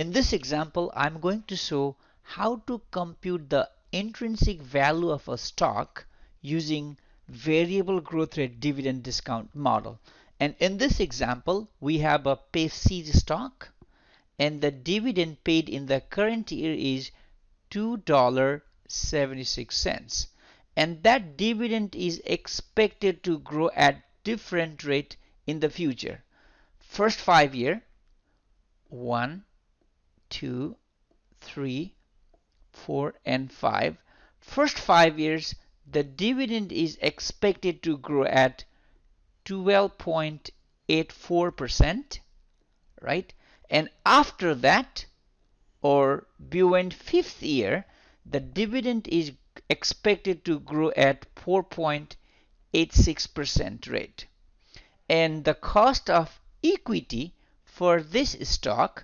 In this example, I'm going to show how to compute the intrinsic value of a stock using variable growth rate dividend discount model. And in this example, we have a Pepsi stock, and the dividend paid in the current year is $2.76. And that dividend is expected to grow at different rate in the future. First 5 year, 1, 2, 3, 4, and 5. First 5 years, the dividend is expected to grow at 12.84%, right? And after that, or beyond 5th year, the dividend is expected to grow at 4.86% rate. And the cost of equity for this stock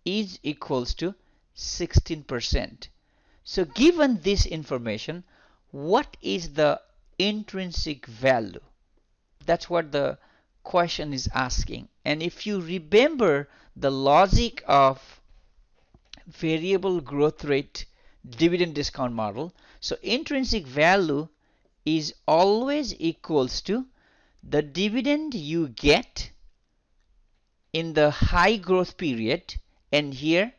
is equals to 16%. So given this information, what is the intrinsic value? That's what the question is asking. And if you remember the logic of variable growth rate dividend discount model, so intrinsic value is always equals to the dividend you get in the high growth period, and here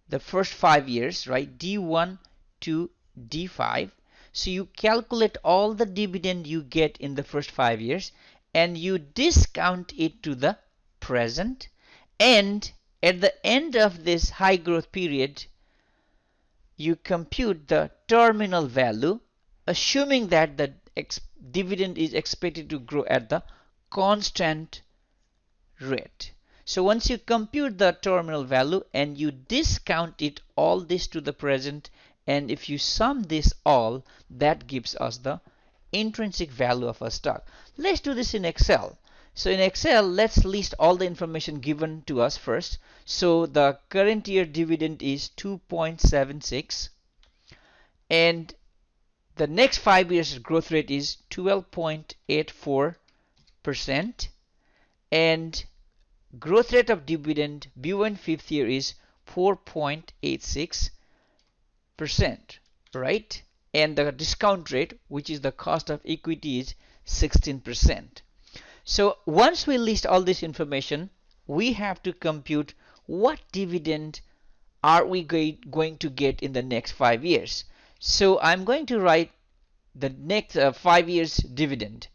the first 5 years, right, D1 to D5. So you calculate all the dividend you get in the first 5 years and you discount it to the present, and at the end of this high growth period you compute the terminal value, assuming that the dividend is expected to grow at the constant rate. So once you compute the terminal value and you discount it all this to the present, and if you sum this all, that gives us the intrinsic value of a stock. Let's do this in Excel. So in Excel, let's list all the information given to us first. So the current year dividend is 2.76, and the next 5 years growth rate is 12.84%, and growth rate of dividend beyond 5th year is 4.86%, right? And the discount rate, which is the cost of equity, is 16%. So once we list all this information, we have to compute what dividend are we going to get in the next 5 years. So I'm going to write the next 5 years dividend.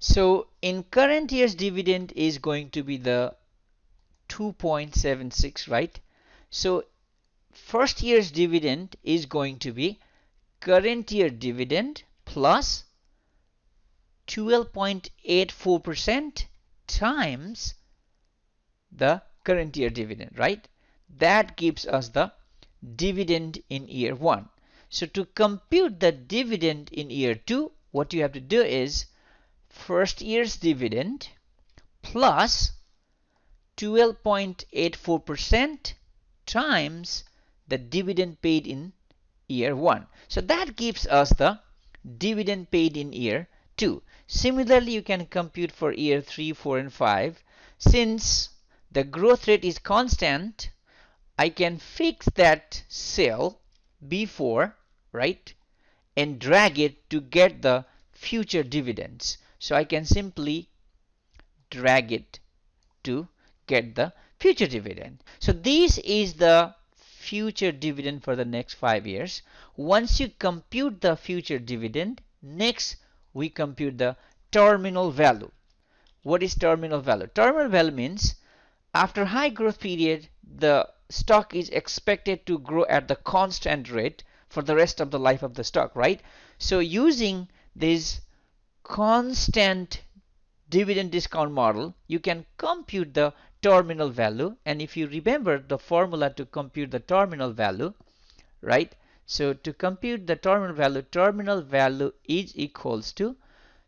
So in current year's dividend is going to be the 2.76, right? So first year's dividend is going to be current year dividend plus 12.84% times the current year dividend, right? That gives us the dividend in year 1. So to compute the dividend in year 2, what you have to do is first year's dividend plus 12.84% times the dividend paid in year 1. So that gives us the dividend paid in year 2. Similarly, you can compute for year 3, 4, and 5. Since the growth rate is constant, I can fix that cell B4, right, and drag it to get the future dividends. So I can simply drag it to get the future dividend. So this is the future dividend for the next 5 years. Once you compute the future dividend, next we compute the terminal value. What is terminal value? Terminal value means after high growth period, the stock is expected to grow at the constant rate for the rest of the life of the stock, right? So using this constant dividend discount model, you can compute the terminal value. And if you remember the formula to compute the terminal value, right? So to compute the terminal value is equals to,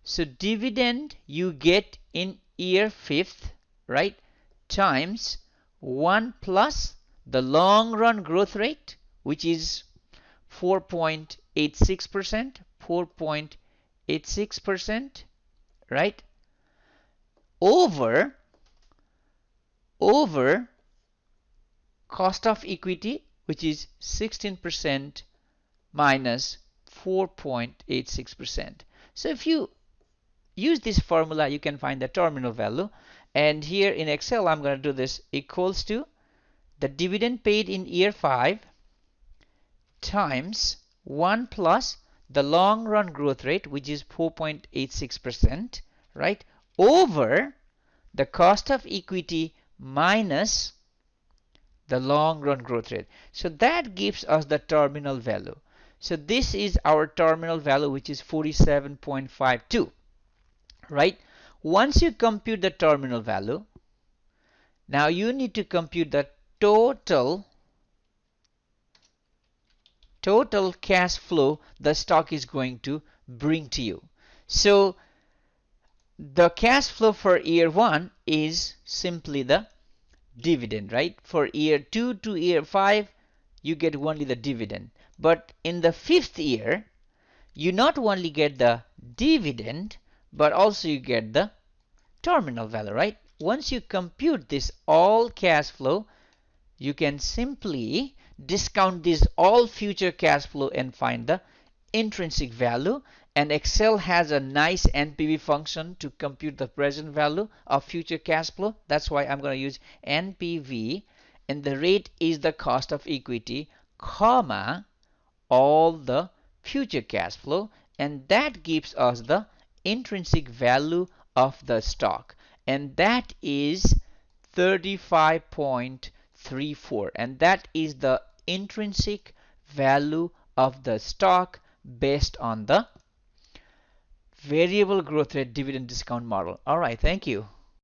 so dividend you get in year 5th, right, times 1 plus the long run growth rate, which is 4.86%, right, over over cost of equity, which is 16% minus 4.86%. So if you use this formula, you can find the terminal value. And here in Excel, I'm going to do this equals to the dividend paid in year 5 times 1 plus the long run growth rate, which is 4.86%, right, over the cost of equity minus the long run growth rate. So that gives us the terminal value. So this is our terminal value, which is 47.52, right? Once you compute the terminal value, now you need to compute the total cash flow the stock is going to bring to you. So the cash flow for year 1 is simply the dividend, right? For year 2 to year 5, you get only the dividend. But in the 5th year, you not only get the dividend, but also you get the terminal value, right? Once you compute this all cash flow, you can simply discount this all future cash flow and find the intrinsic value. And Excel has a nice NPV function to compute the present value of future cash flow. That's why I'm going to use NPV, and the rate is the cost of equity, comma, all the future cash flow, and that gives us the intrinsic value of the stock, and that is 35.34, and that is the intrinsic value of the stock based on the variable growth rate dividend discount model. All right, thank you.